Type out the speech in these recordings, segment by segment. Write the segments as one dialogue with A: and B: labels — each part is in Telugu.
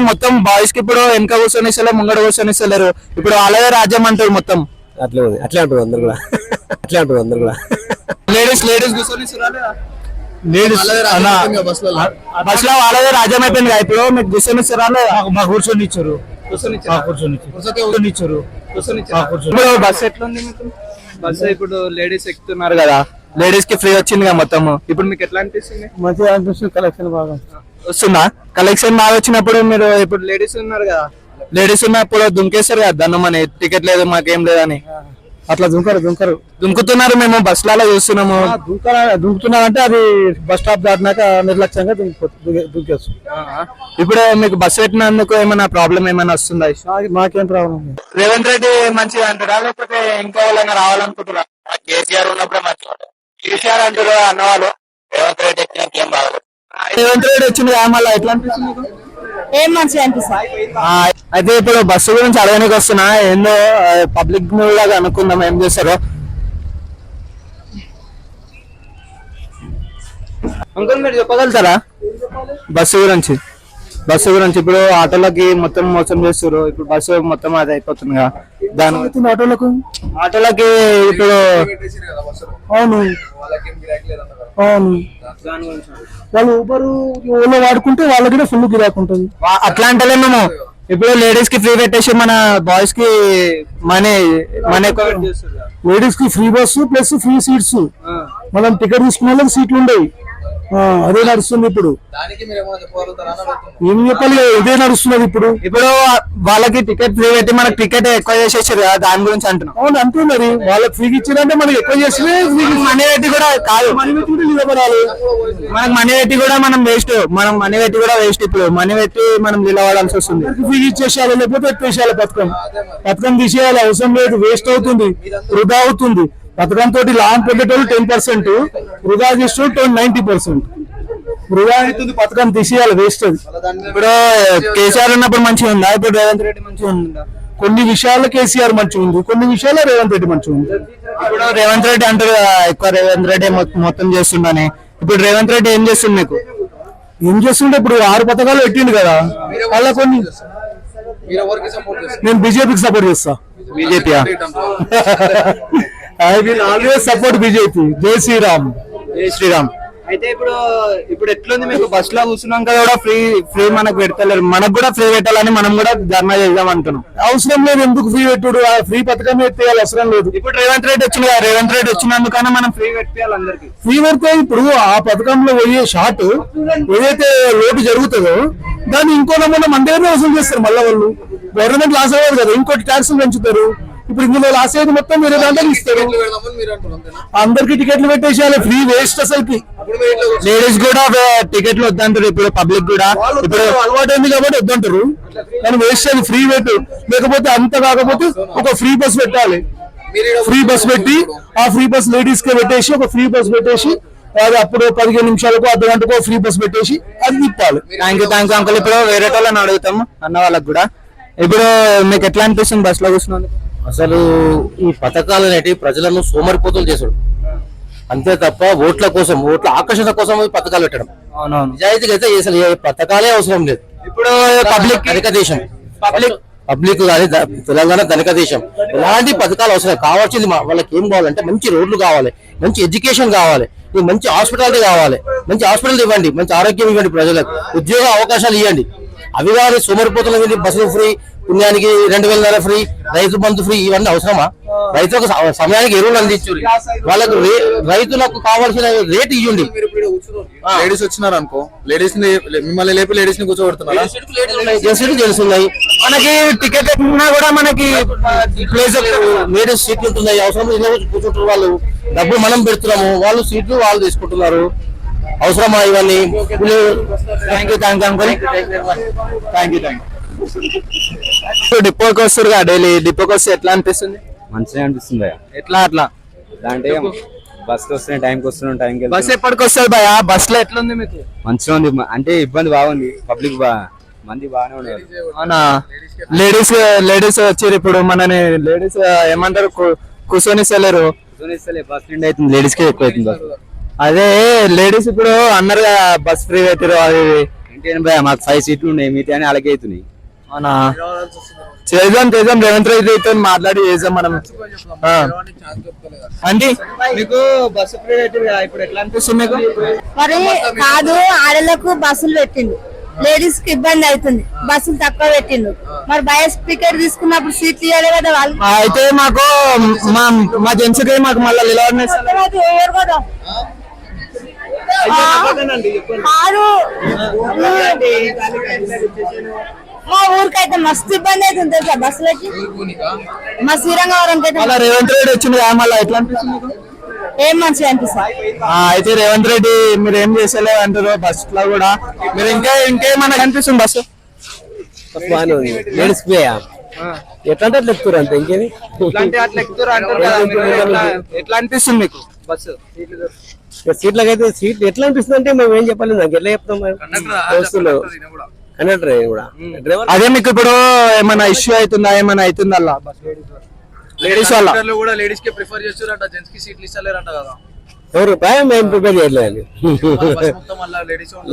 A: మొత్తం బాయ్స్ కి ఇప్పుడు వెనక కూర్చొని ఇస్తలేరు, ముంగడ కూర్చొని ఇస్తలేరు. ఇప్పుడు అలాగే రాజ్యం అంటారు మొత్తం.
B: అట్లా అట్లా అంటారు అందరు కూడా, అట్లా అంటారు అందరు కూడా.
A: లేడీస్ కూర్చొని బస్ లో వాళ్ళదే రాజ్యం అయిపోయింది. ఇప్పుడు మీకు కూర్చొని ఇస్తారా?
B: మాకు కూర్చొని ఇచ్చారు,
A: ఇప్పుడు బస్ ఎట్లుంది మీకు? బస్ ఇప్పుడు లేడీస్ ఎక్కుతున్నారు కదా, లేడీస్ కి ఫ్రీ వచ్చింది కదా మొత్తం. ఇప్పుడు మీకు ఎట్లా అనిపిస్తుంది?
B: మంచిగా అనిపిస్తుంది. కలెక్షన్ బాగా
A: వస్తుందా? కలెక్షన్ బాగా వచ్చినప్పుడు మీరు ఇప్పుడు లేడీస్ ఉన్నారు కదా, లేడీస్ ఉన్నప్పుడు దుంకేస్తారు కదా దండం అని, టికెట్ లేదు మాకేం లేదని.
B: అట్లా
A: దుంకుతున్నారు. మేము బస్సులలో చూస్తున్నాము.
B: దుంకుతున్నారు అంటే అది బస్ స్టాప్ దాటినాక నిర్లక్ష్యంగా దుంకేస్తాం.
A: ఇప్పుడు మీకు బస్సు పెట్టినందుకు ఏమైనా ప్రాబ్లం ఏమైనా వస్తుందా?
B: మాకేం ప్రాబ్లం?
A: రేవంత్ రెడ్డి మంచిగా అంటారా లేకపోతే ఇంకా వాళ్ళైనా రావాలనుకుంటున్నా? కేసీఆర్ ఉన్నప్పుడే మంచిగా కేసీఆర్ అంటారు అన్నవాళ్ళు. రేవంత్ రెడ్డి ఏం బాగా రేవంత్ రెడ్డి వచ్చింది మళ్ళీ ఎట్లా అనిపిస్తుంది?
C: ఏం మంచిగా అనిపిస్తుంది.
A: అయితే ఇప్పుడు బస్సు గురించి అడగడానికి వస్తున్నా. ఏందో పబ్లిక్ లాగా అనుకుందాం, ఏం చేస్తారో. అంకుల్ మీరు చెప్పగలుగుతారా బస్సు గురించి? ఇప్పుడు ఆటోలకి మొత్తం మోసం చేస్తారు. ఇప్పుడు బస్సు మొత్తం అది అయిపోతుంది కదా, దాని ఆటోలకి ఇప్పుడు
B: అవును వాళ్ళు ఊబర్ ఓలో వాడుకుంటే వాళ్ళకి ఫుల్ గిరాక్ ఉంటుంది.
A: అట్లా అంటే మేము ఇప్పుడు లేడీస్ కి ఫ్రీ పెట్టేసి మన బాయ్స్ కి మనీ
B: లేడీస్ కి free bus plus free seats. మనం టికెట్ తీసుకున్న వాళ్ళకి సీట్లు ఉండేవి. అదే నడుస్తుంది ఇప్పుడు. ఏం చెప్పాలి, ఇదే నడుస్తున్నది ఇప్పుడు.
A: వాళ్ళకి టికెట్ ఫ్రీ పెట్టి మనకి టికెట్ ఎక్కువ చేసేసారు కదా, దాని గురించి అంటున్నాం.
B: అవును అంతే మరి, వాళ్ళకి ఫ్రీ ఇచ్చారంటే మనకి ఎక్కువ చేసి
A: మనీ పెట్టి కూడా కాదు,
B: నిలబడాలి.
A: మనకు మనీ పెట్టి కూడా మనం వేస్ట్. ఇప్పుడు మనీ పెట్టి మనం నిలబడాల్సి వస్తుంది.
B: ఫ్రీ ఇచ్చేసేయాలి, లేకపోతే ఎత్తేసేయాలి. పథకం తీసేయాలి, అవసరం లేదు. వేస్ట్ అవుతుంది, వృధా అవుతుంది. పథకంతో లాంగ్ పెట్టేటోళ్ళు 10%, వృధా చేస్తూ 90% వృధా అవుతుంది. పథకం తీసేయాలి, వేస్ట్ అది.
A: ఇప్పుడు కేసీఆర్ ఉన్నప్పుడు మంచిగా ఉందా? ఇప్పుడు రేవంత్ రెడ్డి మంచిగా ఉందా?
B: కొన్ని విషయాల్లో కేసీఆర్ మంచిగా ఉంది, కొన్ని విషయాల్లో రేవంత్ రెడ్డి మంచిగా ఉంది.
A: ఇప్పుడు రేవంత్ రెడ్డి అంటారు కదా, ఎక్కువ రేవంత్ రెడ్డి మొత్తం చేస్తుండని. ఇప్పుడు రేవంత్ రెడ్డి ఏం చేస్తుంది మీకు?
B: ఏం చేస్తుండే? ఇప్పుడు 6 పథకాలు పెట్టిండు కదా, అలా కొన్ని. నేను బీజేపీకి సపోర్ట్ చేస్తా.
A: BJP
B: I will always support BJP. జై శ్రీరామ్.
A: అయితే ఇప్పుడు ఎట్లుంది మీకు? బస్ లో కూర్చున్నాం కదా, కూడా ఫ్రీ మనకు పెడతలేరు. మనకు కూడా ఫ్రీ పెట్టాలని మనం కూడా ధర్నా చేద్దాం అంటున్నాం.
B: అవసరం లేదు, ఎందుకు ఫ్రీ పెట్టుడు? ఫ్రీ పథకం ఎత్తేయాలి, అవసరం లేదు.
A: ఇప్పుడు రేవంత్ రెడ్డి వచ్చింది కదా, రేవంత్ రెడ్డి వచ్చినందుకన్నా మనం ఫ్రీ పెట్టేయాలి అందరికి.
B: ఫ్రీ పెడితే ఇప్పుడు ఆ పథకంలో పోయే షార్ట్ ఏదైతే లోటు జరుగుతుందో దాన్ని ఇంకో నమూనా మన దగ్గర వసూలు చేస్తారు. మళ్ళీ వాళ్ళు గవర్నమెంట్ లాస్ అవ్వదు కదా, ఇంకోటి ట్యాక్సులు పెంచుతారు. ఇప్పుడు ఇందులో లాస్ అయ్యేది మొత్తం వేరే దాంట్లో ఇస్తారు. అందరికి టికెట్లు పెట్టేసేయాలి, ఫ్రీ వేస్ట్ అసలుకి.
A: లేడీస్ కూడా టికెట్లు వద్దంటారు ఇప్పుడు, పబ్లిక్ కూడా
B: ఇప్పుడు అలవాటు అయింది కాబట్టి వద్దంటారు. కానీ వేస్ట్ అది, ఫ్రీ పెట్టు. లేకపోతే అంత కాకపోతే ఒక ఫ్రీ బస్ పెట్టాలి. ఫ్రీ బస్ పెట్టి ఆ ఫ్రీ బస్ లేడీస్ కే పెట్టేసి, ఒక ఫ్రీ బస్ పెట్టేసి అది అప్పుడు 15 నిమిషాలకు అర్ధగంటకు ఫ్రీ బస్ పెట్టేసి అది తిప్పాలి.
A: Thank you uncle. ఇప్పుడు వేరే వాళ్ళని అడుగుతాం అన్న వాళ్ళకి కూడా. ఇప్పుడు మీకు ఎట్లా అనిపిస్తుంది బస్ లో కూర్చున్నాను?
D: అసలు ఈ పథకాలు అనేవి ప్రజలను సోమరిపోతులు చేసుడు అంతే తప్ప ఓట్ల కోసం, ఓట్ల ఆకర్షణ కోసం పథకాలు పెట్టడం.
A: అవునవును,
D: నిజాయితీగా అయితే అసలు ఏ పథకాలే అవసరం లేదు.
A: ఇప్పుడు పబ్లిక్
D: ధనిక దేశం, పబ్లిక్ కానీ తెలంగాణ ధనిక దేశం. ఎలాంటి పథకాలు అవసరం కావాల్సింది వాళ్ళకి ఏం కావాలంటే మంచి రోడ్లు కావాలి, మంచి ఎడ్యుకేషన్ కావాలి, మంచి హాస్పిటాలిటీ కావాలి. మంచి హాస్పిటల్ ఇవ్వండి, మంచి ఆరోగ్యం ఇవ్వండి, ప్రజలకు ఉద్యోగ అవకాశాలు ఇవ్వండి. అవి కానీ సోమరిపోతుల బస్సులు ఫ్రీ, పుణ్యానికి 2000 ఫ్రీ, రైతు బంధు ఫ్రీ. ఇవన్నీ అవసరమా? రైతులకు సమయానికి ఎరువులు అందించు, వాళ్ళకు రైతులకు కావాల్సిన రేటు ఇవ్వండి.
E: లేడీస్ వచ్చినారు అనుకో, లేడీస్ ని మిమ్మల్ని లేపి లేడీస్ ని కూర్చోబెడుతున్నారు.
D: తెలుస్తున్నాయి మనకి టికెట్ ఉన్నా కూడా మనకి ప్లేస్ లేడీస్ సీట్లు ఉంటున్నాయి. అవసరం కూర్చుంటారు వాళ్ళు, డబ్బులు మనం పెడుతున్నాము, వాళ్ళు సీట్లు వాళ్ళు తీసుకుంటున్నారు. అవసరమా ఇవన్నీ?
A: డిపోకి వస్తారు కదా డైలీ, డిపోకి వస్తే ఎట్లా అనిపిస్తుంది?
F: మంచిగా అనిపిస్తుంది భయ.
A: ఎట్లా అట్లా
F: అంటే బస్ వస్తున్నాయి, టైంకి వస్తున్నాం, టైంకి.
A: బస్ ఎప్పటికి వస్తుంది భయ? బస్ లో ఎట్లుంది మీకు?
F: మంచిగా ఉంది, అంటే ఇబ్బంది బాగుంది, పబ్లిక్ మంది బాగానే ఉన్నారు.
A: అవునా? లేడీస్ వచ్చారు ఇప్పుడు, మనని లేడీస్ ఏమంటారు, కూర్చొని ఇస్తలేరు.
F: బస్ నిండి అవుతుంది, లేడీస్ కే ఎక్కువ అవుతుంది బస్.
A: అదే లేడీస్ ఇప్పుడు అన్నారు కదా బస్ ఫ్రీ పెట్టారు, అది
F: ఇంకేం భయ మాకు 5 సీట్లు ఉన్నాయి మిగతా అని అలాగే అవుతున్నాయి.
A: అవునా చేద్దాం రేవంత్ రెడ్డితో మాట్లాడి చేద్దాం మనం. అంటే మీకు బస్సు ఫ్రీ పెట్టింది కదా, ఇప్పుడు ఎట్లా అనిపిస్తుంది మీకు?
C: మరి కాదు, ఆడలకు బస్సులు పెట్టిండు, లేడీస్ కి ఇబ్బంది అవుతుంది, బస్సులు తక్కువ పెట్టిండు. మరి బయస్ టికెట్ తీసుకున్నప్పుడు సీట్లు ఇవ్వాలి కదా వాళ్ళు.
A: అయితే మాకు మా జెంట్స్ కి మాకు మళ్ళీ నిలవడనేసి
C: ఎవరు కదా కాదు, మా ఊరికైతే మస్తు ఇబ్బంది అవుతుంది తెలుసా బస్సులకి. మా శ్రీరంగవరం
A: మళ్ళీ రేవంత్ రెడ్డి వచ్చింది కదా, మళ్ళీ ఎట్లా అనిపిస్తుంది మీకు?
C: ఏం మంచిగా అనిపిస్తుంది.
A: అయితే రేవంత్ రెడ్డి మీరు ఏం చేసేలేదు అంటారు బస్ లో కూడా, మీరు ఇంకేమన్నా కనిపిస్తుంది బస్సు?
D: బాగానే ఉంది. లేడీస్ ఎట్లా అంటే అట్లా ఎక్కుతారు అంతే, ఇంకేది
A: ఎట్లా అనిపిస్తుంది మీకు బస్సు?
D: సీట్లకైతే సీట్లు ఎట్లా అనిపిస్తుంది అంటే మేము ఏం చెప్పలేదు, నాకు ఎట్లా చెప్తాం కండక్టర్ కూడా డ్రైవర్.
A: అదే మీకు ఇప్పుడు ఏమైనా ఇష్యూ అవుతుందా, ఏమైనా అవుతుందా అలా లేడీస్ వల్ల?
E: కూడా లేడీస్ కి ప్రిఫర్ చేస్తారంట, జెంట్స్ కి సీట్లు ఇస్తలేరంట కదా.
D: ఎవరు మేము ప్రిపేర్ చేయట్లేదు,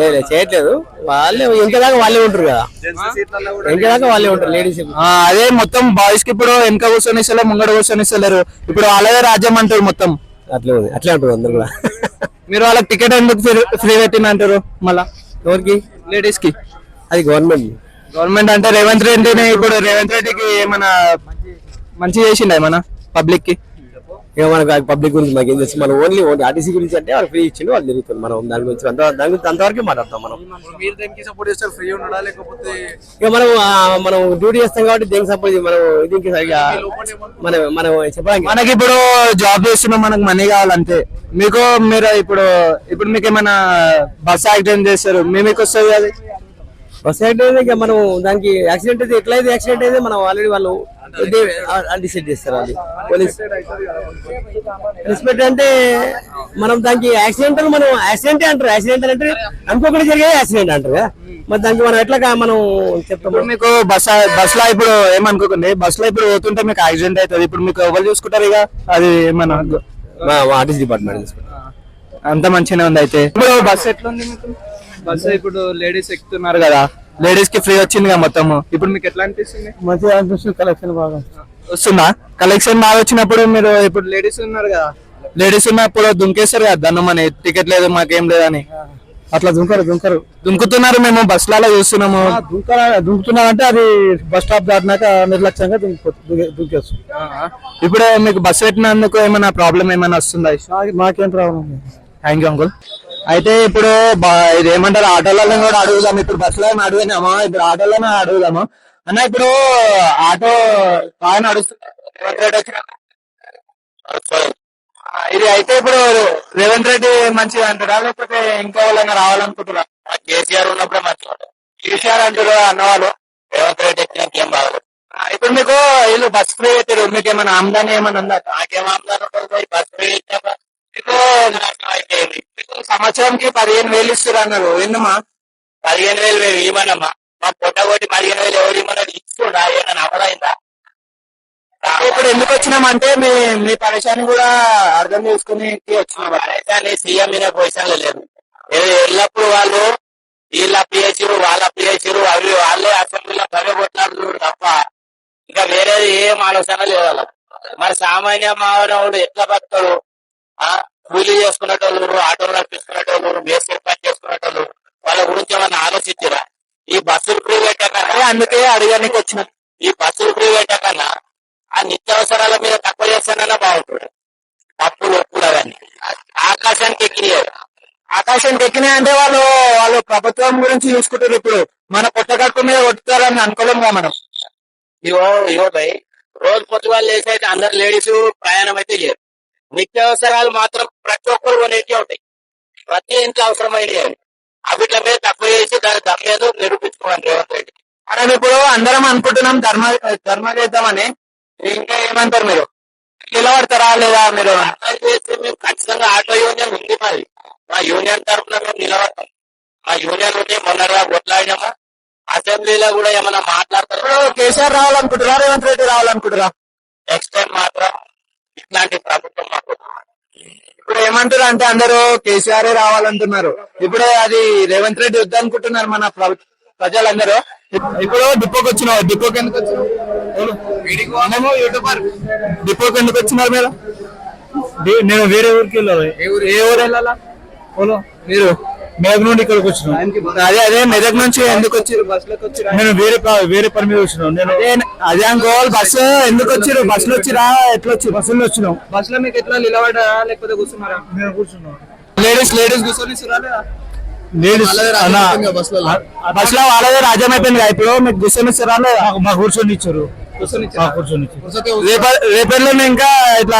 D: లేదు చేయట్లేదు. వాళ్ళే ఇంకదాకా వాళ్ళే ఉంటారు కదా, ఇంకదాకా వాళ్ళే ఉంటారు లేడీస్.
A: అదే మొత్తం బాయ్స్ కి ఇప్పుడు వెనక కూర్చొని ఇస్తలేరు, ముంగడ కూర్చొని ఇస్తలేరు, ఇప్పుడు వాళ్ళదే రాజ్యం అంటారు మొత్తం.
D: అట్లే ఉంది, అట్లే ఉంటారు అందరు కూడా.
A: మీరు వాళ్ళకి టికెట్ ఎందుకు ఫ్రీ పెట్టిన అంటారు మళ్ళా?
D: ఎవరికి?
A: లేడీస్ కి.
D: అది గవర్నమెంట్
A: అంటే రేవంత్ రెడ్డిని, ఇప్పుడు రేవంత్ రెడ్డికి ఏమైనా మంచి చేసిండ ఏమన్నా పబ్లిక్ కి?
D: ఇక మనకు పబ్లిక్ గురించి మాకు ఏం తెలుసు, మనం ఓన్లీ ఆర్టీసీ గురించి అంటే వాళ్ళు ఫ్రీ ఇచ్చిండు, వాళ్ళు తిరుగుతుంది. మనం దాని గురించి అంతవరకే మాట్లాడతాం. మనం
E: మీరు దేనికి సపోర్ట్ చేస్తారు, ఫ్రీ ఉండడా లేకపోతే?
D: ఇక మనం డ్యూటీ చేస్తాం కాబట్టి దేనికి సపోర్ట్ మనం దీనికి సరిగా మనం చెప్పడానికి.
A: మనకి ఇప్పుడు జాబ్ చేస్తున్నాం, మనకు మనీ కావాలంటే. మీరు ఇప్పుడు మీకు ఏమైనా బస్ యాక్సిడెంట్ చేస్తారు, మీకు వస్తుంది అది
D: బస్ యాక్సిడెంట్. ఇక మనం దానికి యాక్సిడెంట్ అయితే ఎట్లయితే యాక్సిడెంట్ అయితే మనం ఆల్రెడీ వాళ్ళు డిసైడ్ చేస్తారు. అది పోలీస్ రెస్పెక్ట్ అంటే మనం దానికి యాక్సిడెంట్ మనం యాక్సిడెంట్ అంటారు. యాక్సిడెంట్ అంటే అనుకోకుండా జరిగే యాక్సిడెంట్ అంటారు. మరి దానికి మనం ఎట్లా మనం చెప్తాము?
A: మీకు బస్ లో ఇప్పుడు ఏమనుకోకండి, బస్ లో ఇప్పుడు పోతుంటే మీకు యాక్సిడెంట్ అవుతుంది, ఇప్పుడు మీకు ఎవరు చూసుకుంటారు? ఇక అది ఏమన్నా
D: ఆర్టీసీ డిపార్ట్మెంట్
A: అంత మంచిగానే ఉంది. అయితే ఇప్పుడు బస్ ఎట్లా ఉంది మీకు? బస్ ఇప్పుడు లేడీస్ ఎక్కుతున్నారు కదా, లేడీస్ కి ఫ్రీ వచ్చింది కదా మొత్తం, ఇప్పుడు మీకు ఎట్లా అనిపిస్తుంది?
B: మంచిగా అనిపిస్తుంది, కలెక్షన్ బాగా
A: వస్తుందా? కలెక్షన్ బాగా వచ్చినప్పుడు మీరు ఇప్పుడు లేడీస్ ఉన్నారు కదా, లేడీస్ ఉన్నప్పుడు దుంకేస్తారు కదా దండం అని, టికెట్ లేదు మాకేం లేదని,
B: అట్లా
A: దుంకుతున్నారు. మేము బస్సులలో చూస్తున్నాము.
B: దుంకుతున్నారంటే అది బస్ స్టాప్ దాటినాక నిర్లక్ష్యంగా దుంకేస్తుంది.
A: ఇప్పుడు మీకు బస్సు పెట్టినందుకు ఏమైనా ప్రాబ్లం ఏమైనా వస్తుందా?
B: మాకేం ప్రాబ్లం?
A: Thank you uncle. అయితే ఇప్పుడు ఇది ఏమంటారు, ఆటోలలో కూడా అడుగుదాం. ఇప్పుడు బస్సులో ఏమి అడుగుదామా, ఇప్పుడు ఆటోలోనే అడుగుదామా అన్న? ఇప్పుడు ఆటో బాగా నడుస్తుంది ఇది. అయితే ఇప్పుడు రేవంత్ రెడ్డి మంచిగా అంటారా, లేకపోతే ఇంకా వాళ్ళైనా రావాలనుకుంటారా? కేసీఆర్ ఉన్నప్పుడే మంచిగా, కేసీఆర్ అంటారు అన్నవాళ్ళు, రేవంత్ రెడ్డి ఎక్కినాకేం బాగా. ఇప్పుడు మీకు వీళ్ళు బస్ ఫ్రీ పెట్టారు, మీకు ఏమైనా ఆమ్దాని ఏమైనా ఉందా? నాకేం ఆమ్దాని ఉంటుంది, బస్ ఫ్రీ ఇచ్చాక మీకు సంవత్సరంకి 15,000 ఇస్తారు అన్నారు. ఎందుమా 15,000 మేము ఇవ్వనమ్మా, మా పొట్టగొట్టి 15,000 ఎవరు ఇవ్వమన్నది ఇస్తుందా? ఏమైనా అమలైందా? ఇప్పుడు ఎందుకు వచ్చినామంటే మీ పరిశాన్ని కూడా అర్థం చేసుకుని వచ్చినాం. పరిశాన్ని సీఎం మీద పొజిషన్లో లేదు, ఎల్లప్పుడు వాళ్ళు వీళ్ళ పిహెచ్లు వాళ్ళ పిహెచ్లు అవి వాళ్ళే అసెంబ్లీలో పని కొట్లాడుతున్నారు తప్ప ఇంకా వేరేది ఏం ఆలోచన లేదు వాళ్ళకి. మరి సామాన్య మానవుడు ఎట్లా బతాడు? కూలీ చేసుకునేటోళ్ళు, ఆటో నడిపిస్తున్నటోళ్ళు, మేస్త్రి పని చేసుకునేటోళ్ళు, వాళ్ళ గురించి ఏమన్నా ఆలోచించారా? ఈ బస్సులు ఫ్రీ పెట్టకన్నా, అందుకే అడగడానికి వచ్చిన, ఈ బస్సులు ఫ్రీ పెట్టకన్నా ఆ నిత్యావసరాల మీద తక్కువ చేస్తానన్నా బాగుంటుంది. అప్పులు ఒప్పులు అవన్నీ ఆకాశానికి ఎక్కినాయి. ఆకాశానికి ఎక్కినాయి అంటే వాళ్ళు ప్రభుత్వం గురించి చూసుకుంటారు. ఇప్పుడు మన పుట్టగట్టు మీద కొట్టుతారని అనుకోలేముగా మనం. ఇవో భయ్, రోజు పొద్దుగాలు లేసి అయితే అందరు లేడీస్ ప్రయాణం అయితే చేయరు. నిత్యావసరాలు మాత్రం ప్రతి ఒక్కరు కొనేకే ఉంటాయి, ప్రతి ఇంట్లో అవసరమైనవి. అవిట్ల మీద తక్కువ చేసి దాని దమ్మేదో నిరూపించుకోవాలి రేవంత్ రెడ్డి. మనం ఇప్పుడు అందరం అనుకుంటున్నాం ధర్మ చేద్దామని. ఇంకా ఏమంటారు మీరు? నిలబడతారా లేదా? మీరు చేస్తే మేము ఖచ్చితంగా ఆటో యూనియన్ ఉంది, మరి మా యూనియన్ తరఫున మేము నిలబడతాం. మా యూనియన్ ఉంటే మొన్నగా కొట్లాడినామా, అసెంబ్లీలో కూడా ఏమన్నా మాట్లాడతారు. కేసీఆర్ రావాలనుకుంటారా, రేవంత్ రెడ్డి రావాలనుకుంటారా? నెక్స్ట్ టైం మాత్రం ఇట్లాంటి ప్రభుత్వం మాకు ఇప్పుడు ఏమంటారు అంటే అందరూ కేసీఆర్ రావాలంటున్నారు. ఇప్పుడు అది రేవంత్ రెడ్డి వద్దనుకుంటున్నారు మన ప్రజలందరూ. ఇప్పుడు డిపోకి వచ్చినావు, డిపోకి ఎందుకు వచ్చినావు? యూట్యూబర్ డిపోకి ఎందుకు వచ్చినారు మీరు?
B: నేను వేరే ఊరికి వెళ్ళాలి.
A: ఏ ఊరు వెళ్ళాలా?
B: మీరు మెదక్ నుండి ఇక్కడికి వచ్చినాం.
A: అదే మెదక్ నుంచి ఎందుకు వచ్చారు? బస్సులోకి వచ్చారు?
B: నేను వేరే పని మీద వచ్చినాం. నేను
A: అదే అంకోల్ బస్సు ఎందుకు వచ్చారు? బస్సులో వచ్చిరా ఎట్లా వచ్చి?
B: బస్సులో వచ్చినాం.
A: బస్సులో మీకు ఎట్లా నిలబడ్డా లేకపోతే కూర్చున్నారా?
B: నేను కూర్చున్నాం.
A: లేడీస్ కూర్చొని
B: లేడీస్
A: బస్ లో వాళ్ళదే రాజ్యం అయిపోయింది కదా, ఇప్పుడు మీకు కూర్చొని ఇస్తారా?
B: మాకు కూర్చొని ఇచ్చారు.
A: కూర్చొని
B: కూర్చొని ఇచ్చారు.
A: రేపట్లో ఇంకా ఇట్లా